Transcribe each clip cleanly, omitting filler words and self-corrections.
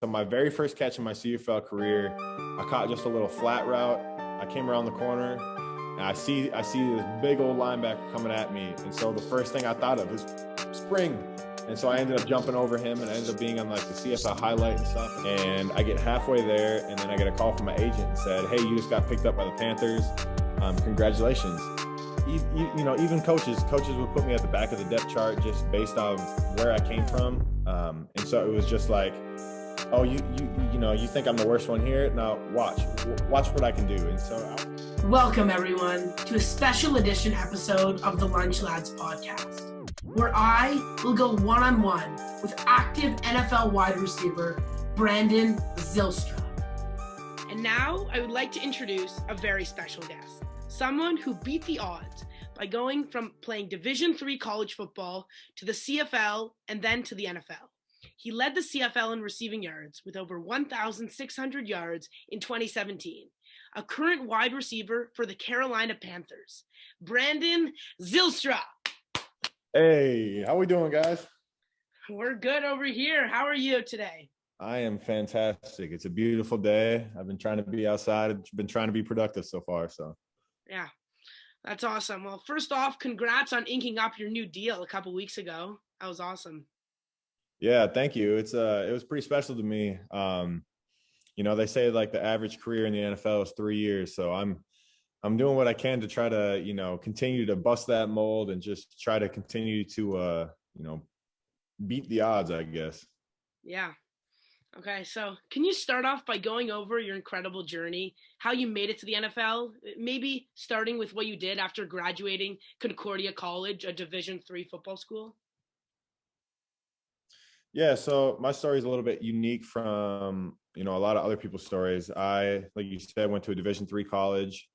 So my very first catch in my CFL career, I caught just a little flat route. I came around the corner and I see this big old linebacker coming at me. And so the first thing I thought of is spring. And so I ended up jumping over him, and I ended up being on like the CFL highlight and stuff. And I get halfway there, and then I get a call from my agent and said, "Hey, you just got picked up by the Panthers. Congratulations." Even coaches would put me at the back of the depth chart just based on where I came from. And so it was just like, oh, you think I'm the worst one here? Now watch what I can do. And so welcome everyone to a special edition episode of the Lunch Lads podcast, where I will go one-on-one with active NFL wide receiver Brandon Zylstra. And now I would like to introduce a very special guest, someone who beat the odds by going from playing Division III college football to the CFL and then to the NFL. He led the CFL in receiving yards with over 1,600 yards in 2017. A current wide receiver for the Carolina Panthers, Brandon Zylstra. Hey, how we doing, guys? We're good over here. How are you today? I am fantastic. It's a beautiful day. I've been trying to be outside. I've been trying to be productive so far. So, yeah, that's awesome. Well, first off, congrats on inking up your new deal a couple weeks ago. That was awesome. Yeah, thank you. It was pretty special to me. They say like the average career in the NFL is 3 years. So I'm doing what I can to try to, continue to bust that mold and just try to continue to, beat the odds, I guess. Yeah. Okay. So can you start off by going over your incredible journey, how you made it to the NFL, maybe starting with what you did after graduating Concordia College, a Division III football school? Yeah, so my story is a little bit unique from, a lot of other people's stories. I, like you said, went to a Division III college.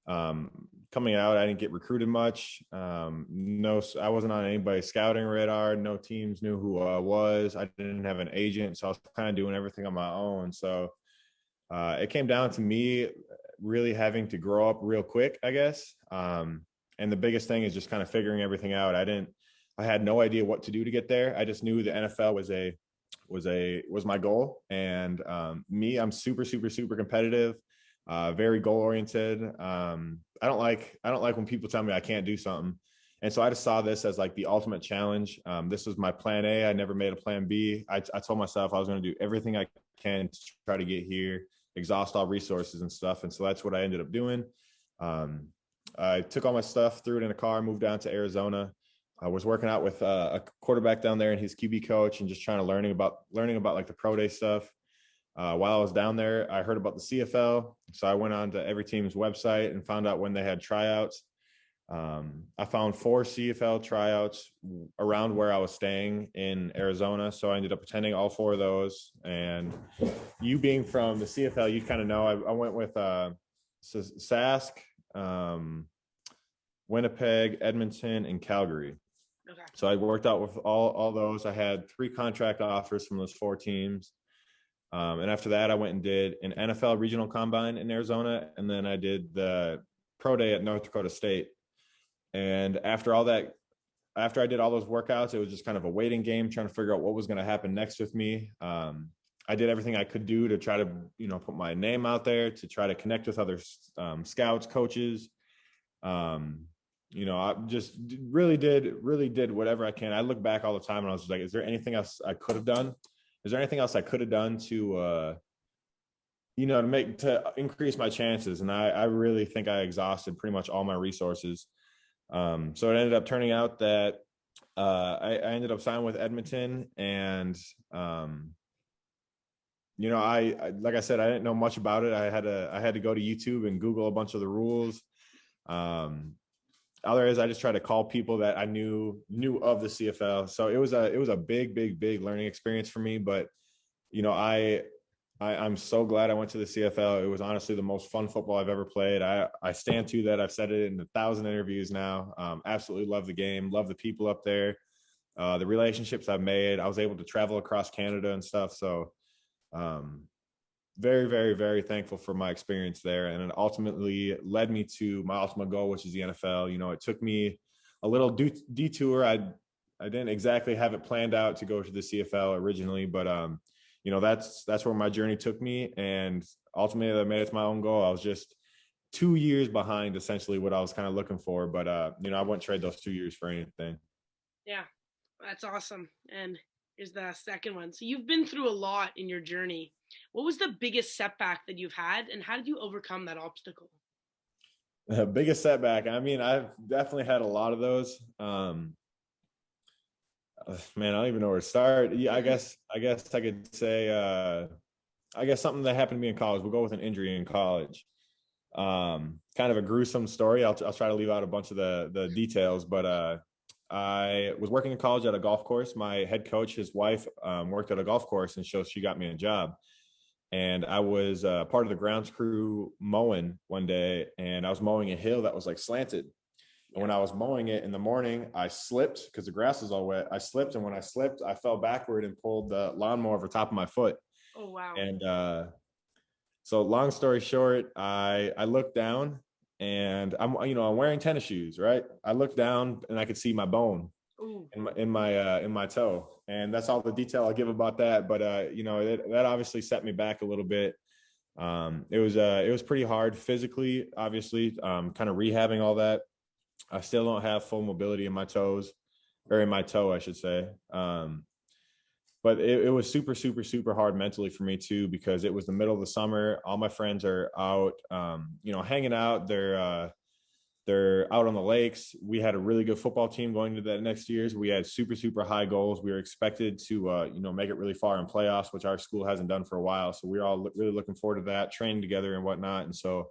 Coming out, I didn't get recruited much. I wasn't on anybody's scouting radar. No teams knew who I was. I didn't have an agent, so I was kind of doing everything on my own. So it came down to me really having to grow up real quick, I guess. And the biggest thing is just kind of figuring everything out. I had no idea what to do to get there. I just knew the NFL was my goal. And I'm super, super, super competitive, very goal oriented. I don't like when people tell me I can't do something. And so I just saw this as like the ultimate challenge. This was my plan A. I never made a plan B. I told myself I was going to do everything I can to try to get here, exhaust all resources and stuff. And so that's what I ended up doing. I took all my stuff, threw it in a car, moved down to Arizona. I was working out with a quarterback down there and his QB coach, and just trying to learning about like the pro day stuff. While I was down there, I heard about the CFL, so I went on to every team's website and found out when they had tryouts. I found 4 CFL tryouts around where I was staying in Arizona, so I ended up attending all 4 of those. And you being from the CFL, you kind of know I went with Sask, Winnipeg, Edmonton, and Calgary. Okay. So I worked out with all those. I had 3 contract offers from those 4 teams. And after that, I went and did an NFL regional combine in Arizona. And then I did the pro day at North Dakota State. And after I did all those workouts, it was just kind of a waiting game, trying to figure out what was going to happen next with me. I did everything I could do to try to, put my name out there, to try to connect with other scouts, coaches. I just really did whatever I can. I look back all the time and I was like, is there anything else I could have done? Is there anything else I could have done to increase my chances? And I really think I exhausted pretty much all my resources. So it ended up turning out that I ended up signing with Edmonton, and like I said, I didn't know much about it. I had to go to YouTube and Google a bunch of the rules. Otherwise, I just tried to call people that I knew of the CFL. So it was a big learning experience for me. But I'm so glad I went to the CFL. It was honestly the most fun football I've ever played. I stand to that. I've said it in 1,000 interviews now. Absolutely love the game. Love the people up there. The relationships I've made. I was able to travel across Canada and stuff. So very, very, very thankful for my experience there. And it ultimately led me to my ultimate goal, which is the NFL. It took me a little detour. I didn't exactly have it planned out to go to the CFL originally, but that's where my journey took me. And ultimately I made it to my own goal. I was just 2 years behind essentially what I was kind of looking for. But, I wouldn't trade those 2 years for anything. Yeah, that's awesome. And here's the second one. So you've been through a lot in your journey. What was the biggest setback that you've had, and how did you overcome that obstacle? The biggest setback. I mean, I've definitely had a lot of those. Man, I don't even know where to start. Yeah, I guess I could say, I guess something that happened to me in college. We'll go with an injury in college. Kind of a gruesome story. I'll try to leave out a bunch of the details, but I was working in college at a golf course. My head coach, his wife, worked at a golf course, and so she got me a job. And I was part of the grounds crew mowing one day, and I was mowing a hill that was like slanted. And when I was mowing it in the morning, I slipped because the grass was all wet. I slipped, and when I slipped, I fell backward and pulled the lawnmower over top of my foot. Oh, wow. And so long story short, I looked down, and I'm wearing tennis shoes, right? I looked down and I could see my bone in my toe, and that's all the detail I'll give about that. But that obviously set me back a little bit. It was pretty hard physically, obviously, kind of rehabbing all that. I still don't have full mobility in my toes, or in my toe, I should say. But it was super, super, super hard mentally for me too, because it was the middle of the summer. All my friends are out, hanging out. They're out on the lakes. We had a really good football team going into that next year's. We had super, super high goals. We were expected to, make it really far in playoffs, which our school hasn't done for a while. So we were all really looking forward to that, training together and whatnot. And so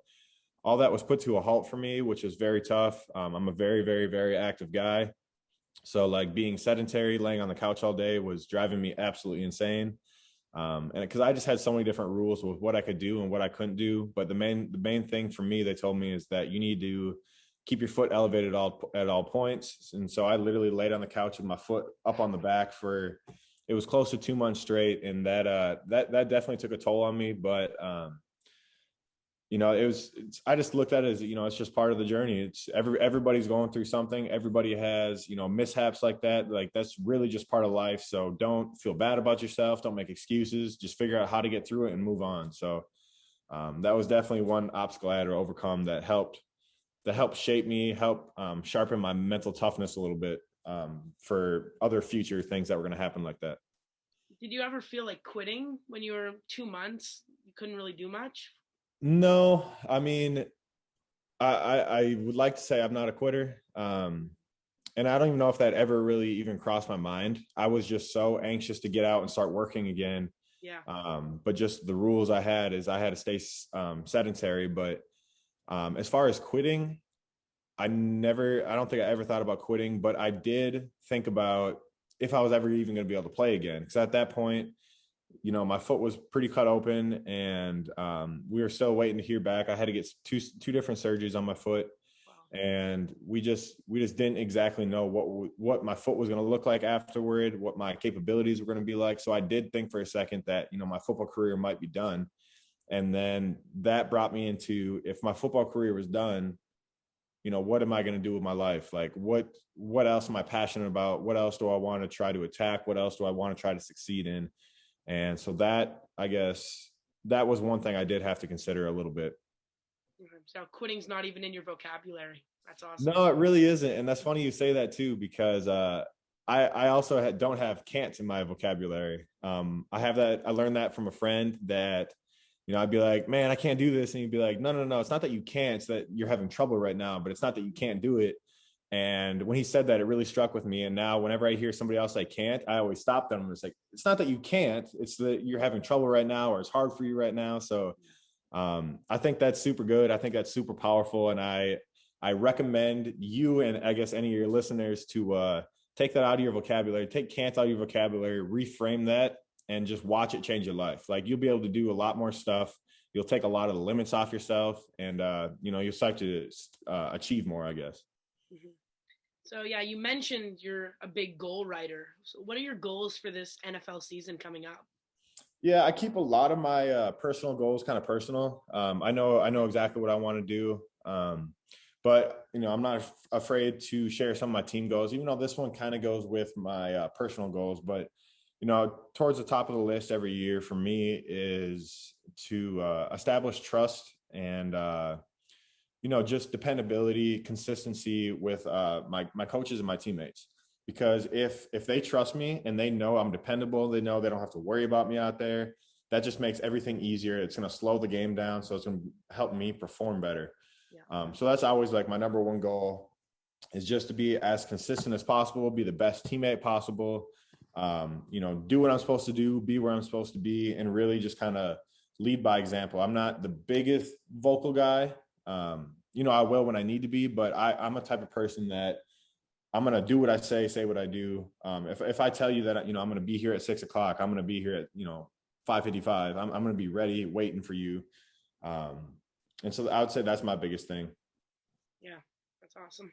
all that was put to a halt for me, which was very tough. I'm a very, very, very active guy. So like being sedentary, laying on the couch all day was driving me absolutely insane. And because I just had so many different rules with what I could do and what I couldn't do. But the main thing for me, they told me, is that you need to keep your foot elevated at all points. And so I literally laid on the couch with my foot up on the back it was close to 2 months straight. And that definitely took a toll on me. But, I just looked at it as, it's just part of the journey. It's everybody's going through something. Everybody has, mishaps like that. Like that's really just part of life. So don't feel bad about yourself. Don't make excuses. Just figure out how to get through it and move on. So that was definitely one obstacle I had to overcome that helped shape me, help sharpen my mental toughness a little bit for other future things that were going to happen like that. Did you ever feel like quitting when you were 2 months? You couldn't really do much? No, I mean, I would like to say I'm not a quitter. And I don't even know if that ever really even crossed my mind. I was just so anxious to get out and start working again. Yeah. But just the rules I had to stay sedentary. But as far as quitting, I don't think I ever thought about quitting, but I did think about if I was ever even going to be able to play again. Because at that point, my foot was pretty cut open, and we were still waiting to hear back. I had to get two different surgeries on my foot. Wow. And we just didn't exactly know what my foot was going to look like afterward, what my capabilities were going to be like. So I did think for a second that, my football career might be done. And then that brought me into, if my football career was done, what am I going to do with my life? Like, what else am I passionate about? What else do I want to try to attack? What else do I want to try to succeed in? And so that, I guess, that was one thing I did have to consider a little bit. So quitting's not even in your vocabulary. That's awesome. No, it really isn't. And that's funny you say that too, because I also don't have can't in my vocabulary. I learned that from a friend that, I'd be like, man, I can't do this. And he'd be like, no, it's not that you can't, it's that you're having trouble right now, but it's not that you can't do it. And when he said that, it really struck with me. And now whenever I hear somebody else say can't, I always stop them. It's like, it's not that you can't, it's that you're having trouble right now, or it's hard for you right now. So I think that's super good. I think that's super powerful. And I recommend you, and I guess any of your listeners, to take that out of your vocabulary, take can't out of your vocabulary, reframe that, and just watch it change your life. Like, you'll be able to do a lot more stuff. You'll take a lot of the limits off yourself, and you'll start to achieve more, I guess. Mm-hmm. So yeah, you mentioned you're a big goal writer. So what are your goals for this NFL season coming up? Yeah, I keep a lot of my personal goals kind of personal. I know exactly what I want to do. But, I'm not afraid to share some of my team goals, even though this one kind of goes with my personal goals. But, towards the top of the list every year for me is to establish trust and, just dependability, consistency with my coaches and my teammates. Because if they trust me and they know I'm dependable, they know they don't have to worry about me out there, that just makes everything easier. It's going to slow the game down, so it's going to help me perform better. Yeah. So that's always like my number one goal, is just to be as consistent as possible, be the best teammate possible, do what I'm supposed to do, be where I'm supposed to be, and really just kind of lead by example. I'm not the biggest vocal guy. I will when I need to be, but I'm a type of person that I'm going to do what I say what I do. If I tell you that, I'm going to be here at 6:00, I'm going to be here at, 5:55, I'm going to be ready, waiting for you. And so I would say that's my biggest thing. Yeah, that's awesome.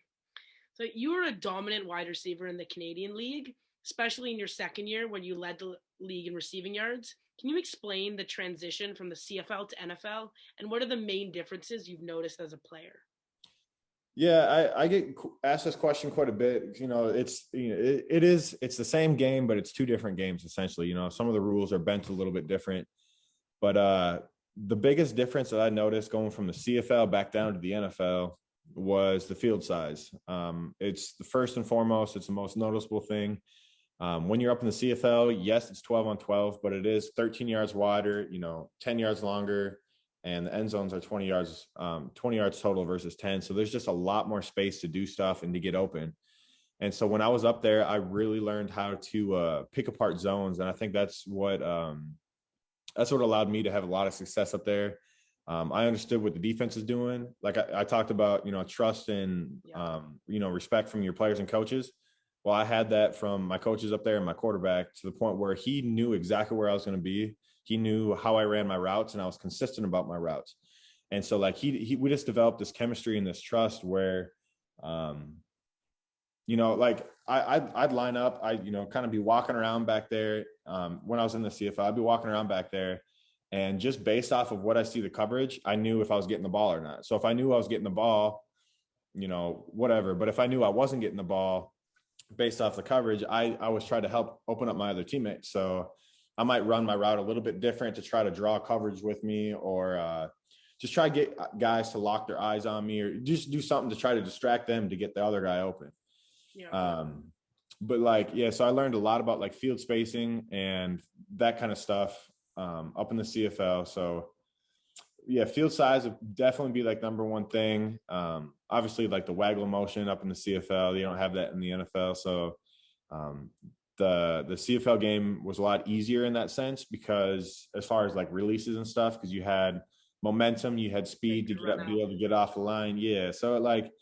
So you were a dominant wide receiver in the Canadian League, especially in your second year when you led the league in receiving yards. Can you explain the transition from the CFL to NFL, and what are the main differences you've noticed as a player? Yeah, I get asked this question quite a bit. It's the same game, but it's two different games essentially. Some of the rules are bent a little bit different, but the biggest difference that I noticed going from the CFL back down to the NFL was the field size. It's the first and foremost, it's the most noticeable thing. When you're up in the CFL, yes, it's 12 on 12, but it is 13 yards wider, 10 yards longer, and the end zones are 20 yards total versus 10. So there's just a lot more space to do stuff and to get open. And so when I was up there, I really learned how to pick apart zones. And I think that's what allowed me to have a lot of success up there. I understood what the defense is doing. Like I talked about, trust and, respect from your players and coaches. Well, I had that from my coaches up there and my quarterback, to the point where he knew exactly where I was going to be. He knew how I ran my routes, and I was consistent about my routes. And so like we just developed this chemistry and this trust where, like I'd line up, kind of be walking around back there. When I was in the CFL, I'd be walking around back there, and just based off of what I see the coverage, I knew if I was getting the ball or not. So if I knew I was getting the ball, whatever. But if I knew I wasn't getting the ball based off the coverage, I always try to help open up my other teammates. So I might run my route a little bit different to try to draw coverage with me, or just try to get guys to lock their eyes on me, or just do something to try to distract them to get the other guy open. Yeah. So I learned a lot about like field spacing and that kind of stuff up in the CFL. So yeah, field size would definitely be like number one thing. Obviously like the waggle motion up in the CFL, you don't have that in the NFL. So the CFL game was a lot easier in that sense, because as far as like releases and stuff, because you had momentum, you had speed to be able to get off the line. Yeah. So like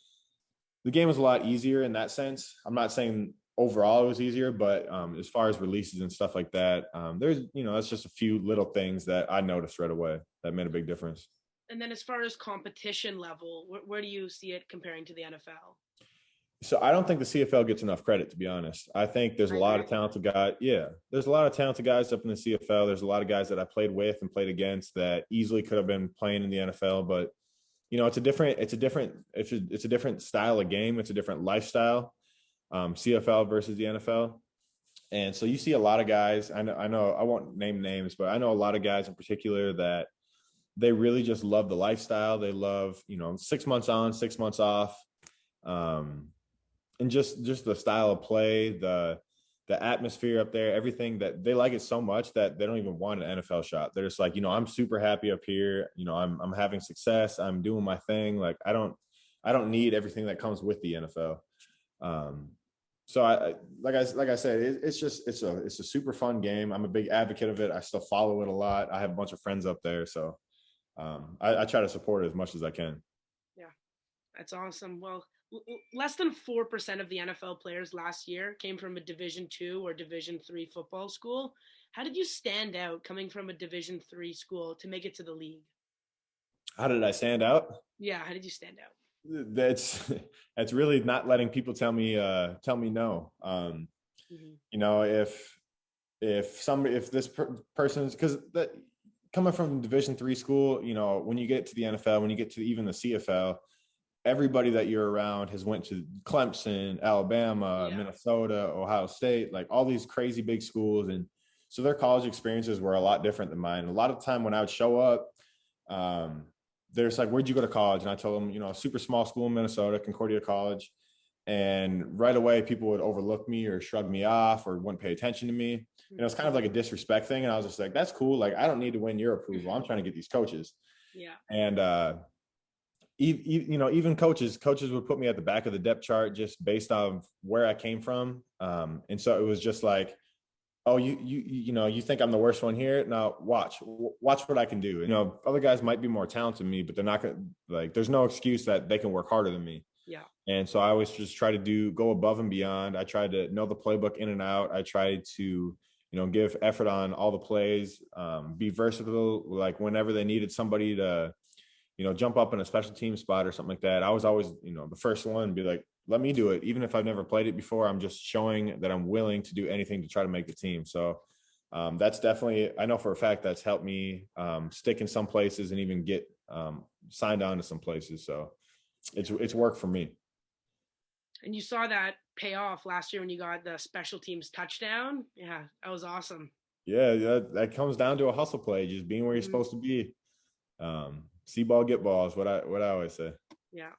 the game was a lot easier in that sense. I'm not saying overall it was easier, but as far as releases and stuff like that, there's, that's just a few little things that I noticed right away that made a big difference. And then as far as competition level, where do you see it comparing to the NFL? So I don't think the CFL gets enough credit, to be honest. I think there's a lot of talented guys. Yeah, there's a lot of talented guys up in the CFL. There's a lot of guys that I played with and played against that easily could have been playing in the NFL, but it's a different style of game. It's a different lifestyle, CFL versus the NFL. And so you see a lot of guys, I know I won't name names, but I know a lot of guys in particular that they really just love the lifestyle. They love, 6 months on, 6 months off. And just the style of play, the atmosphere up there, everything, that they like it so much that they don't even want an NFL shot. They're just like, I'm super happy up here. I'm having success. I'm doing my thing. Like I don't need everything that comes with the NFL. So like I said, it's a super fun game. I'm a big advocate of it. I still follow it a lot. I have a bunch of friends up there. So I try to support it as much as I can. Yeah, that's awesome. Well, less than 4% of the NFL players last year came from a Division II or Division III football school. How did you stand out coming from a Division III school to make it to the league? How did I stand out? Yeah, how did you stand out? That's really not letting people tell me no. If this person's, because that coming from Division III school, when you get to the NFL, when you get to even the CFL, everybody that you're around has went to Clemson, Alabama, Minnesota, Ohio State, like all these crazy big schools. And So their college experiences were a lot different than mine. A lot of the time when I would show up, they're just like, where'd you go to college? And I told them, a super small school in Minnesota, Concordia College. And right away, people would overlook me or shrug me off or wouldn't pay attention to me. And it was kind of like a disrespect thing. And I was just like, that's cool. Like, I don't need to win your approval. I'm trying to get these coaches. Yeah. And, even coaches would put me at the back of the depth chart just based on where I came from. And so it was just like, oh, you think I'm the worst one here? Now watch what I can do. Other guys might be more talented than me, but they're not gonna, like, there's no excuse that they can work harder than me. Yeah. And so I always just try to go above and beyond. I tried to know the playbook in and out. I tried to, give effort on all the plays, be versatile. Like whenever they needed somebody to, jump up in a special team spot or something like that, I was always, the first one, be like, let me do it. Even if I've never played it before, I'm just showing that I'm willing to do anything to try to make the team. So that's definitely, I know for a fact that's helped me stick in some places and even get signed on to some places. So it's worked for me. And you saw that pay off last year when you got the special teams touchdown. Yeah, that was awesome. Yeah, that comes down to a hustle play, just being where you're supposed to be. See ball, get ball is what I always say. Yeah.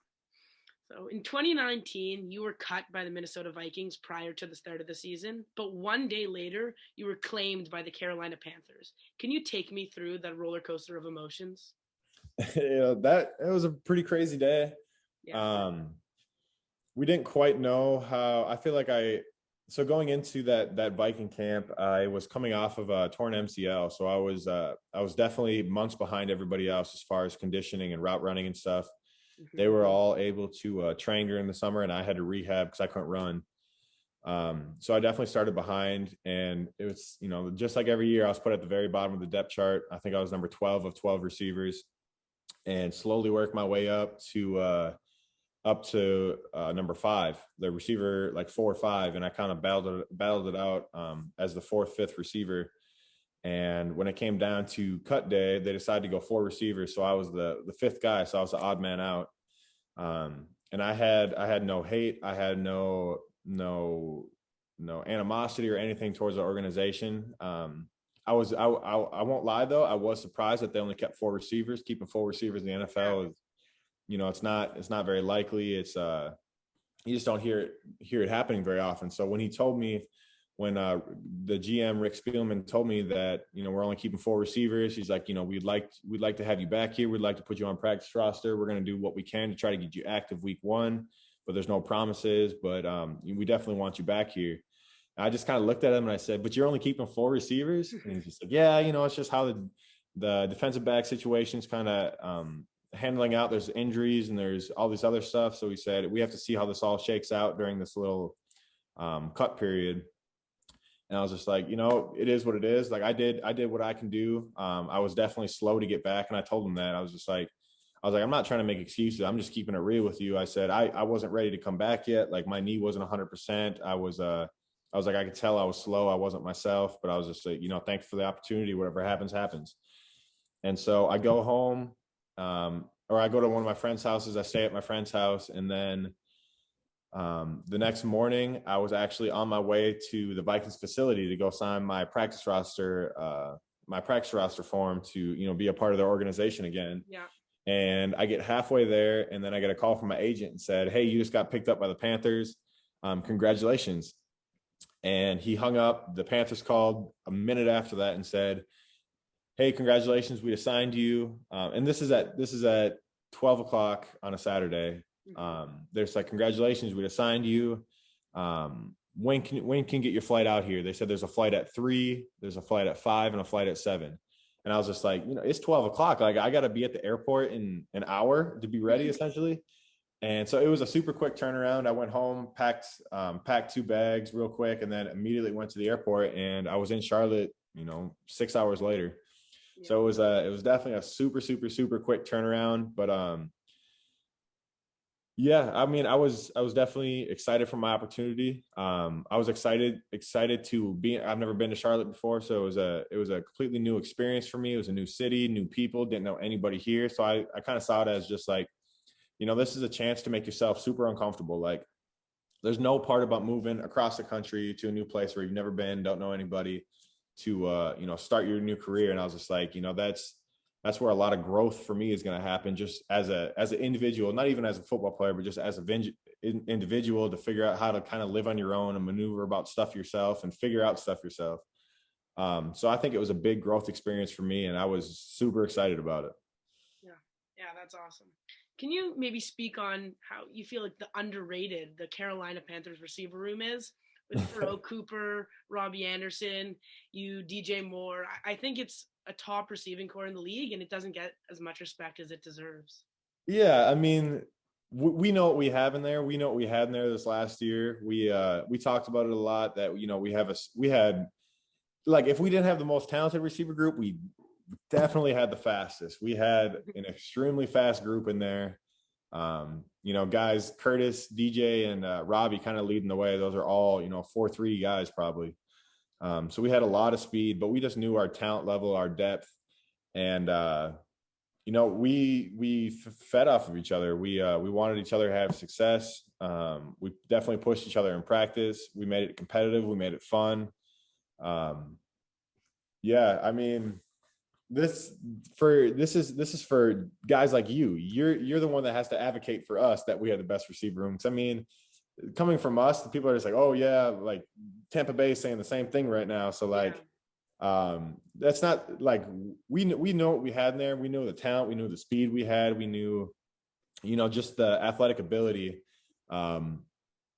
So in 2019, you were cut by the Minnesota Vikings prior to the start of the season, but one day later, you were claimed by the Carolina Panthers. Can you take me through that roller coaster of emotions? Yeah, it was a pretty crazy day. Yeah. We didn't quite know how. I feel like so going into that Viking camp, I was coming off of a torn MCL. So I was definitely months behind everybody else as far as conditioning and route running and stuff. Mm-hmm. They were all able to train during the summer, and I had to rehab because I couldn't run. So I definitely started behind, and it was, just like every year, I was put at the very bottom of the depth chart. I think I was number 12 of 12 receivers, and slowly worked my way up to number 5, the receiver, like 4 or 5. And I kind of battled it out as the 4th, 5th receiver. And when it came down to cut day, they decided to go 4 receivers. So I was the 5th guy. So I was the odd man out. And I had no hate. I had no animosity or anything towards the organization. I won't lie though. I was surprised that they only kept 4 receivers. Keeping 4 receivers in the NFL is, it's not very likely. It's you just don't hear it happening very often. So when he told me, when the GM Rick Spielman told me that, we're only keeping 4 receivers, he's like, we'd like to have you back here. We'd like to put you on practice roster. We're going to do what we can to try to get you active week 1, but there's no promises, but we definitely want you back here. And I just kind of looked at him and I said, but you're only keeping 4 receivers? And he's just like, yeah, it's just how the defensive back situation's kind of handling out. There's injuries and there's all this other stuff. So he said, we have to see how this all shakes out during this little cut period. And I was just like, it is what it is. Like I did what I can do. I was definitely slow to get back. And I told him that. I was like, I'm not trying to make excuses. I'm just keeping it real with you. I said, I wasn't ready to come back yet. Like my knee wasn't 100%. I was like, I could tell I was slow. I wasn't myself, but I was just like, thanks for the opportunity. Whatever happens, happens. And so I go home, or I go to one of my friend's houses. I stay at my friend's house. And then the next morning, I was actually on my way to the Vikings facility to go sign my practice roster form to, be a part of their organization again. Yeah. And I get halfway there, and then I get a call from my agent and said, hey, you just got picked up by the Panthers. Congratulations. And he hung up. The Panthers called a minute after that and said, hey, congratulations, we assigned you. And this is at 12 o'clock on a Saturday. There's like, congratulations, we assigned you. When can you get your flight out here? They said there's a flight at 3, there's a flight at 5, and a flight at 7. And I was just like, it's 12 o'clock. Like I got to be at the airport in an hour to be ready, essentially. And so it was a super quick turnaround. I went home, packed 2 bags real quick, and then immediately went to the airport, and I was in Charlotte, 6 hours later. Yeah. So it was definitely a super, super, super quick turnaround. But yeah, I mean, I was definitely excited for my opportunity. I was excited to be. I've never been to Charlotte before, so it was a completely new experience for me. It was a new city, new people, didn't know anybody here. So I kind of saw it as just like, this is a chance to make yourself super uncomfortable. Like there's no part about moving across the country to a new place where you've never been, don't know anybody, to start your new career. And I was just like, that's where a lot of growth for me is going to happen, just as an individual, not even as a football player, but just as an individual, to figure out how to kind of live on your own and maneuver about stuff yourself and figure out stuff yourself. So I think it was a big growth experience for me, and I was super excited about it. Yeah, that's awesome. Can you maybe speak on how you feel like the Carolina Panthers receiver room is, with Faro Cooper, Robbie Anderson, DJ Moore? I think it's a top receiving core in the league, and it doesn't get as much respect as it deserves. Yeah, I mean, we know what we have in there. We know what we had in there this last year. We talked about it a lot, that we had, like, if we didn't have the most talented receiver group, we definitely had the fastest. We had an extremely fast group in there. Guys, Curtis, DJ, and Robbie kind of leading the way. Those are all 4.3 guys probably. So we had a lot of speed, but we just knew our talent level, our depth, and we fed off of each other. We wanted each other to have success. We definitely pushed each other in practice. We made it competitive. We made it fun. Yeah, I mean, this is for guys like you. You're the one that has to advocate for us that we have the best receiver rooms. I mean, coming from us, the people are just like, oh yeah, like Tampa Bay is saying the same thing right now. So like, that's not like, we know what we had in there. We knew the talent, we knew the speed we had, we knew, just the athletic ability.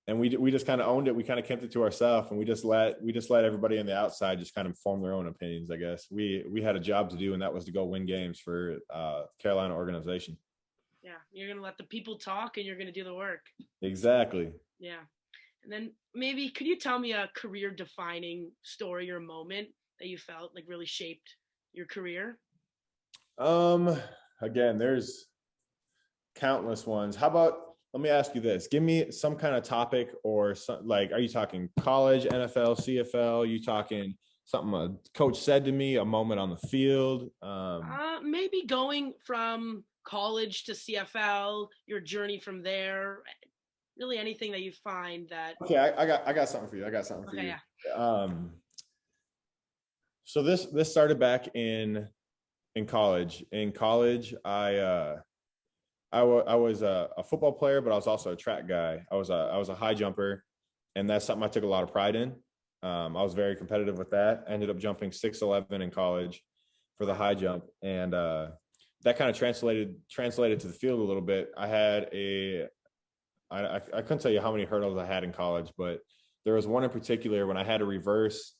And we just kind of owned it. We kind of kept it to ourselves, and we just let everybody on the outside just kind of form their own opinions, I guess. We had a job to do, and that was to go win games for Carolina organization. Yeah, you're going to let the people talk, and you're going to do the work. Exactly. Yeah. And then maybe could you tell me a career-defining story or moment that you felt like really shaped your career? Again, there's countless ones. How about, let me ask you this. Give me some kind of topic, or some, like, are you talking college, NFL, CFL? You talking something a coach said to me, a moment on the field? Maybe going from college to CFL, your journey from there, really anything that you find that. Okay, I got something for you. Yeah. So this started back in college. In college, I was a football player, but I was also a track guy. I was a high jumper, and that's something I took a lot of pride in. I was very competitive with that. I ended up jumping 6'11" in college for the high jump, and that kind of translated to the field a little bit. I couldn't tell you how many hurdles I had in college, but there was one in particular when I had to reverse.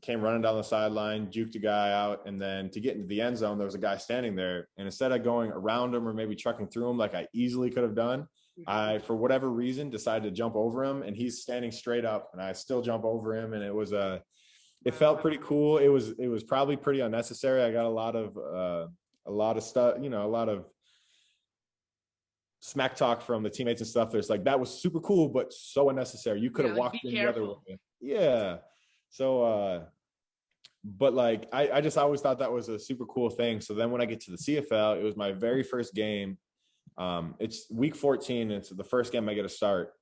Came running down the sideline, juked a guy out, and then to get into the end zone, there was a guy standing there. And instead of going around him or maybe trucking through him like I easily could have done, I, for whatever reason, decided to jump over him, and he's standing straight up, and I still jump over him. And it felt pretty cool. It was probably pretty unnecessary. I got a lot of stuff, a lot of smack talk from the teammates and stuff. There's like, that was super cool, but so unnecessary. You could have walked in the other way. Yeah. So, but like, I just always thought that was a super cool thing. So then when I get to the CFL, it was my very first game. It's week 14. It's the first game I get to start.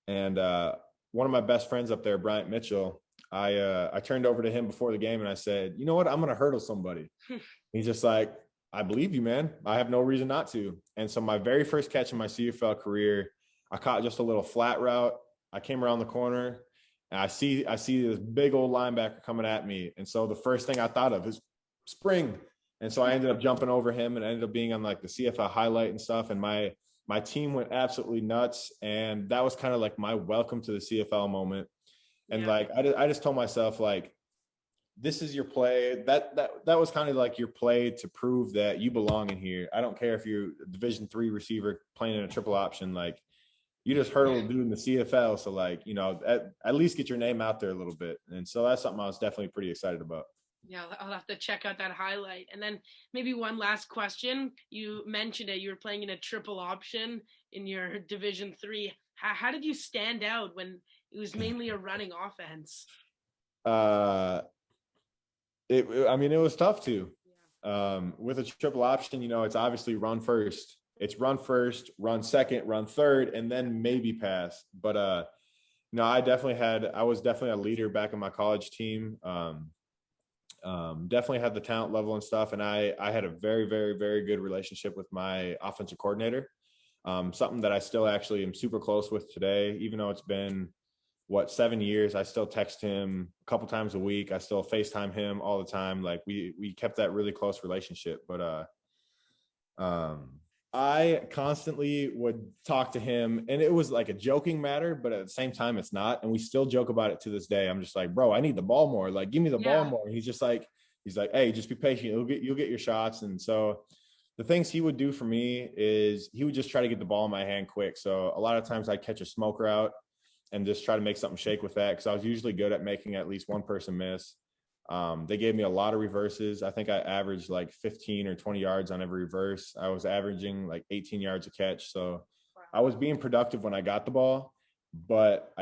And one of my best friends up there, Bryant Mitchell, I turned over to him before the game and I said, you know what? I'm going to hurdle somebody. He's just like, I believe you, man. I have no reason not to. And so my very first catch in my CFL career, I caught just a little flat route. I came around the corner, and I see this big old linebacker coming at me. And so the first thing I thought of is spring. And so I ended up jumping over him and ended up being on like the CFL highlight and stuff. And my team went absolutely nuts. And that was kind of like my welcome to the CFL moment. And like, I just told myself, like, this is your play. That was kind of like your play to prove that you belong in here. I don't care if you're a Division III receiver playing in a triple option. Like, you just hurdled a dude in the CFL. So like, at least get your name out there a little bit. And so that's something I was definitely pretty excited about. Yeah, I'll have to check out that highlight. And then maybe one last question. You mentioned it. You were playing in a triple option in your Division III. How did you stand out when it was mainly a running offense? It was tough too. With a triple option, it's obviously run first. It's run first, run second, run third, and then maybe pass. But No, I was definitely a leader back in my college team. Definitely had the talent level and stuff. And I had a very, very, very good relationship with my offensive coordinator. Something that I still actually am super close with today, even though it's been 7 years. I still text him a couple times a week. I still FaceTime him all the time. Like we kept that really close relationship. But I constantly would talk to him, and it was like a joking matter, but at the same time it's not, and we still joke about it to this day. I'm just like, bro, I need the ball more. Like, give me the ball more. And he's like, hey, just be patient. You'll get your shots. And so the things he would do for me is he would just try to get the ball in my hand quick. So a lot of times I'd catch a smoker out and just try to make something shake with that, because I was usually good at making at least one person miss. They gave me a lot of reverses. I think I averaged like 15 or 20 yards on every reverse. I was averaging like 18 yards a catch. So I was being productive when I got the ball, but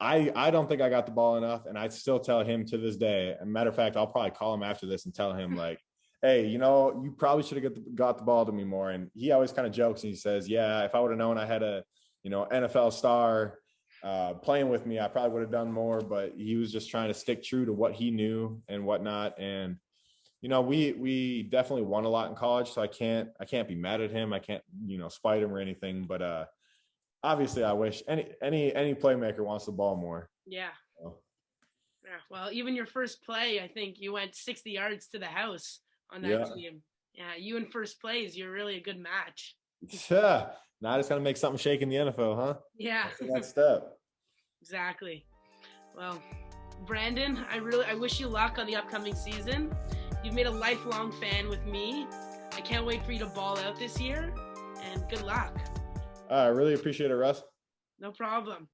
I don't think I got the ball enough. And I still tell him to this day, as a matter of fact, I'll probably call him after this and tell him like, hey, you probably should have got the ball to me more. And he always kind of jokes and he says, yeah, if I would have known I had a, NFL star playing with me, I probably would have done more. But he was just trying to stick true to what he knew and whatnot. And we definitely won a lot in college, so I can't be mad at him. I can't spite him or anything. But obviously, I wish any playmaker wants the ball more. Yeah. So. Yeah. Well, even your first play, I think you went 60 yards to the house on that team. Yeah, you in first place, you're really a good match. Yeah. Now I just got to make something shake in the NFL, huh? Yeah. That's the next step. Exactly. Well, Brandon, I wish you luck on the upcoming season. You've made a lifelong fan with me. I can't wait for you to ball out this year, and good luck. I really appreciate it, Russ. No problem.